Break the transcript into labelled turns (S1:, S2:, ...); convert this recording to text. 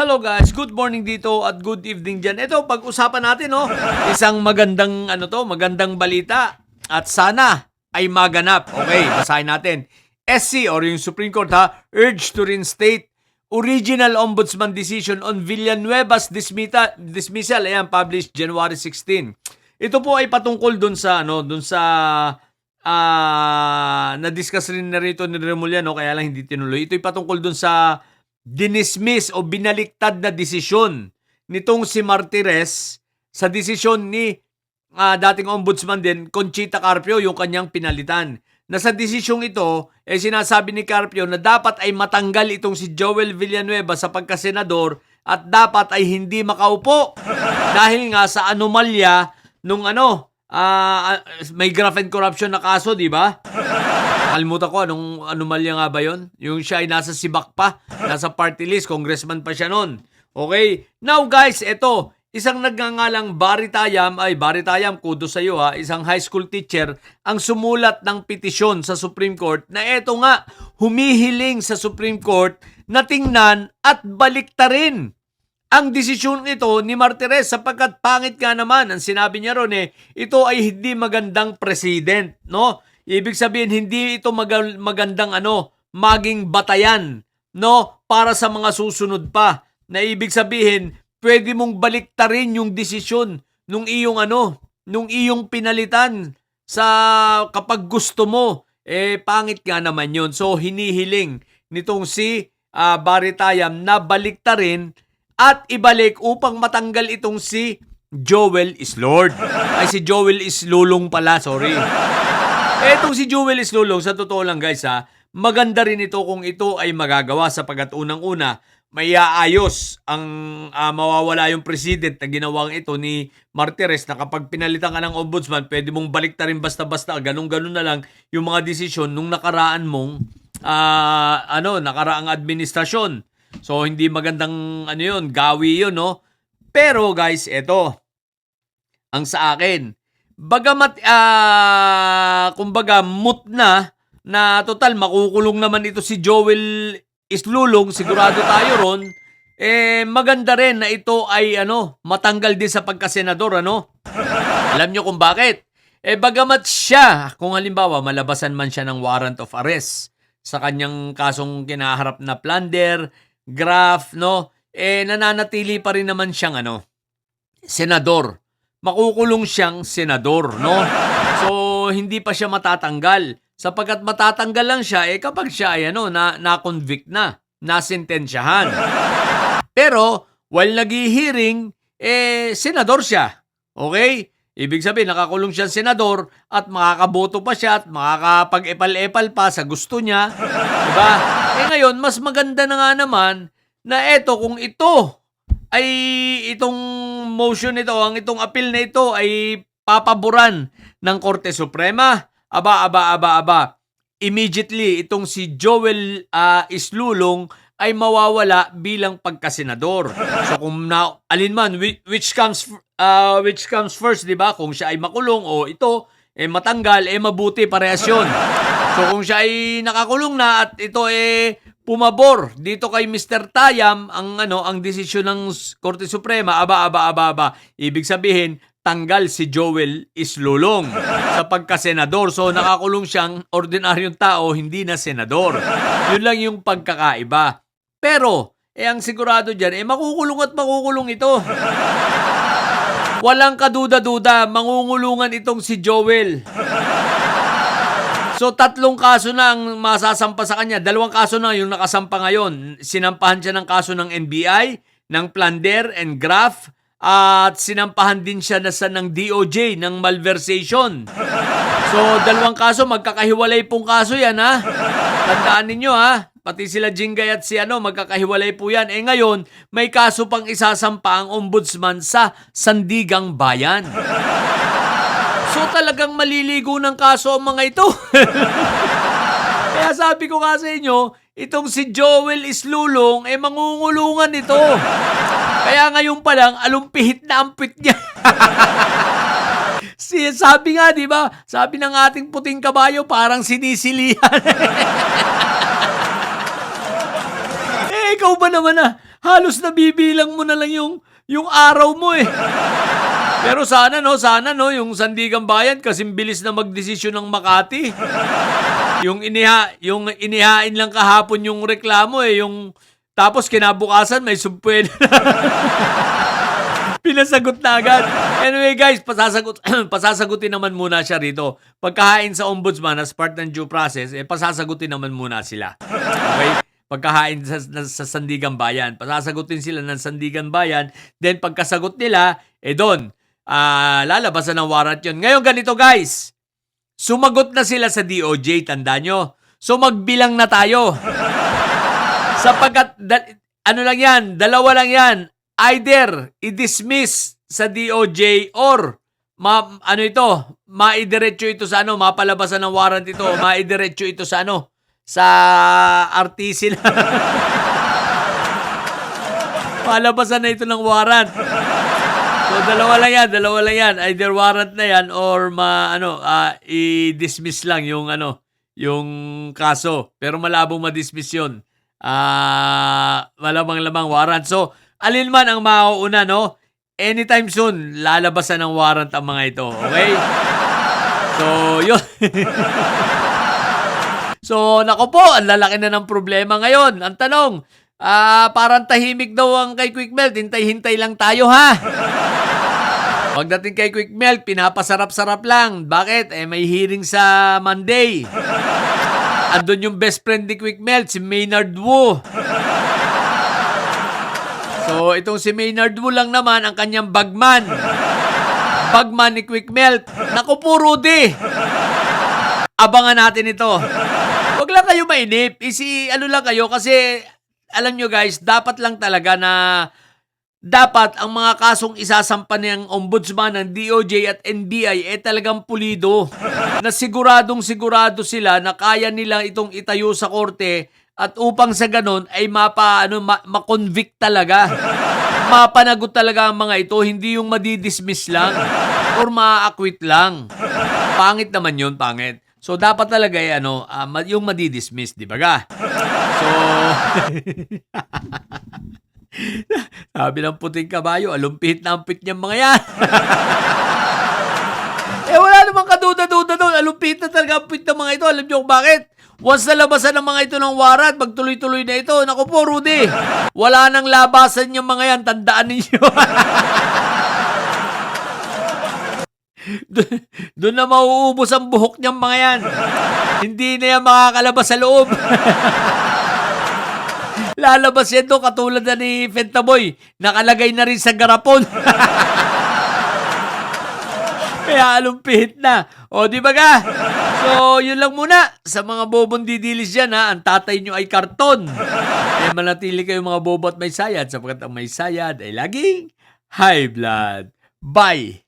S1: Hello guys, good morning dito at good evening dyan. Ito, pag-usapan natin, no? Isang magandang balita. At sana ay maganap. Okay, basahin natin. SC or yung Supreme Court urged to reinstate original ombudsman decision on Villanueva's dismissal. Ayan, published January 16. Ito po ay patungkol dun sa na-discuss rin na rito ni Remulla, no? Kaya lang hindi tinuloy. Ito ay patungkol dun sa dinismiss o binaliktad na desisyon nitong si Martires sa desisyon ni dating ombudsman din, Conchita Carpio, yung kanyang pinalitan. Na sa desisyong ito, sinasabi ni Carpio na dapat ay matanggal itong si Joel Villanueva sa pagkasenador at dapat ay hindi makaupo dahil nga sa anomalya nung may graft and corruption na kaso, di ba? Kalimutan ko, anong anomalya nga ba yun? Yung siya ay nasa sibak pa, nasa party list, congressman pa siya nun. Okay? Now guys, ito, isang nagngangalang Baritayam, kudos sa iyo isang high school teacher, ang sumulat ng petisyon sa Supreme Court na eto nga, humihiling sa Supreme Court na tingnan at baliktarin ang desisyon ito ni Martires sapagkat pangit nga naman, ang sinabi niya ron ito ay hindi magandang president, no? Ibig sabihin, hindi ito magandang maging batayan, no? Para sa mga susunod pa. Na ibig sabihin, pwede mong baliktarin yung desisyon nung iyong pinalitan sa kapag gusto mo. Pangit nga naman yun. So, hinihiling nitong si Baritayam na baliktarin at ibalik upang matanggal itong si Joel Islord. Ay, si Joel Islulong pala, sorry. Etong si Joel Islulong, sa totoo lang guys maganda rin ito kung ito ay magagawa sapagkat unang-una, may aayos ang mawawala yung president na ginawang ito ni Martires na kapag pinalitan ka ng ombudsman, pwede mong baliktarin basta-basta, ganun-ganun na lang yung mga desisyon nung nakaraan mong nakaraang administrasyon. So, hindi magandang gawi yun, no? Pero guys, ito, ang sa akin, bagamat, kumbaga, moot na total, makukulong naman ito si Joel Islulong, sigurado tayo ron, maganda rin na ito ay, matanggal din sa pagkasenador, Alam nyo kung bakit? Bagamat siya, kung halimbawa, malabasan man siya ng warrant of arrest sa kanyang kasong kinaharap na plunder, graft, nananatili pa rin naman siyang, senador. Makukulong siyang senador, no? So, hindi pa siya matatanggal. Sapagkat matatanggal lang siya, kapag siya ay, na-convict na, nasentensyahan. Pero, while nag-hearing, senador siya. Okay? Ibig sabihin, nakakulong siyang senador at makakaboto pa siya at makakapag-epal-epal pa sa gusto niya. Diba? Ngayon, mas maganda na nga naman na kung ito ay itong motion nito, itong appeal na ito ay papaboran ng Korte Suprema, aba. Immediately, itong si Joel Islulong ay mawawala bilang pagkasenador. So kung alinman, which comes first, di ba? Kung siya ay makulong o ito, matanggal, mabuti, parehas yun. So kung siya ay nakakulong na at ito pumabor dito kay Mr. Tayam ang desisyon ng Korte Suprema, aba. Ibig sabihin, tanggal si Joel Islulong sa pagkasenador. So nakakulong siyang ordinaryong tao, hindi na senador. Yun lang yung pagkakaiba. Pero, ang sigurado dyan, makukulong at makukulong ito. Walang kaduda-duda, mangungulungan itong si Joel. So, 3 kaso na ang masasampa sa kanya. 2 kaso na yung nakasampa ngayon. Sinampahan siya ng kaso ng NBI, ng plunder and graft, at sinampahan din siya ng DOJ, ng malversation. So, 2 kaso, magkakahiwalay pong kaso yan, Tandaan ninyo, Pati sila Jingay at si magkakahiwalay po yan. Ngayon, may kaso pang isasampa ang ombudsman sa Sandigang Bayan. So talagang maliligo ng kaso ang mga ito. Kaya sabi ko nga sa inyo, itong si Joel Islulong, mangungulungan ito. Kaya ngayon pa lang, alumpihit na ampit niya. Sabi nga, di ba? Sabi ng ating puting kabayo, parang sinisilihan. Ikaw ba naman halos nabibilang mo na lang yung araw mo eh. Pero sana no, yung Sandigan Bayan kasing bilis na magdesisyon ng Makati. Yung inihain lang kahapon yung reklamo eh, yung tapos kinabukasan may subpwede na. Pinasagot na agad. Anyway guys, pasasagutin naman muna siya rito. Pagkahain sa ombudsman as part ng due process, pasasagutin naman muna sila. Okay? Pagkahain sa Sandigan Bayan. Pasasagutin sila ng Sandigan Bayan. Then pagkasagot nila, doon, lalabasan ng warrant yun. Ngayon ganito guys, sumagot na sila sa DOJ, tanda nyo. So magbilang na tayo. Sapagkat, ano lang yan, dalawa lang yan. Either i-dismiss sa DOJ or maidiretso ito sa mapalabasan ng warrant ito, maidiretso ito sa sa RTC na. Palabasan na ito ng warrant. So dalawa lang yan. Either warrant na yan or i-dismiss lang yung kaso. Pero malabong ma-dismiss yun. Malamang warrant. So alin man ang mauuna, no? Anytime soon, lalabasan ng warrant ang mga ito. Okay? So, yun. So, nako po, ang lalaki na ng problema ngayon. Ang tanong, parang tahimik daw ang kay Quick Melt. Hintay-hintay lang tayo, ha? Pagdating kay Quick Melt, pinapasarap-sarap lang. Bakit? May hearing sa Monday. Andun yung best friend ni Quick Melt, si Maynard Wu. So, itong si Maynard Wu lang naman ang kanyang bagman. Bagman ni Quick Melt. Naku po, Rudy. Abangan natin ito. Huwag lang kayo mainip. Lang kayo kasi, alam nyo guys, dapat lang talaga na dapat ang mga kasong isasampa ng ombudsman, ng DOJ at NBI talagang pulido. Na sigurado sila na kaya nila itong itayo sa korte. At upang sa ganon ay ma-convict talaga. Mapanagot talaga ang mga ito, hindi yung madidismiss lang or ma-acquit lang. Pangit naman yun, pangit. So dapat talaga yung madidismiss, di ba ga? So sabi ng puting kabayo, alumpit na ampit niyang mga yan. Wala namang kaduda-duda doon. Alumpit na talaga ampit ng mga ito. Alam niyo kung bakit? Once nalabasan ng mga ito ng warrant, magtuloy-tuloy na ito. Naku po, Rudy. Wala nang labasan yung mga yan. Tandaan ninyo. Doon na mauubos ang buhok niyang mga yan. Hindi na yan makakalabas sa loob. Lalabas yan doon katulad na ni Fentaboy. Nakalagay na rin sa garapon. Kaya alumpihit na. O, di ba ga? So, yun lang muna. Sa mga bobong didilis dyan, ha? Ang tatay nyo ay karton. Manatili kayo mga bobo at may sayad sapagkat ang may sayad ay laging high blood. Bye!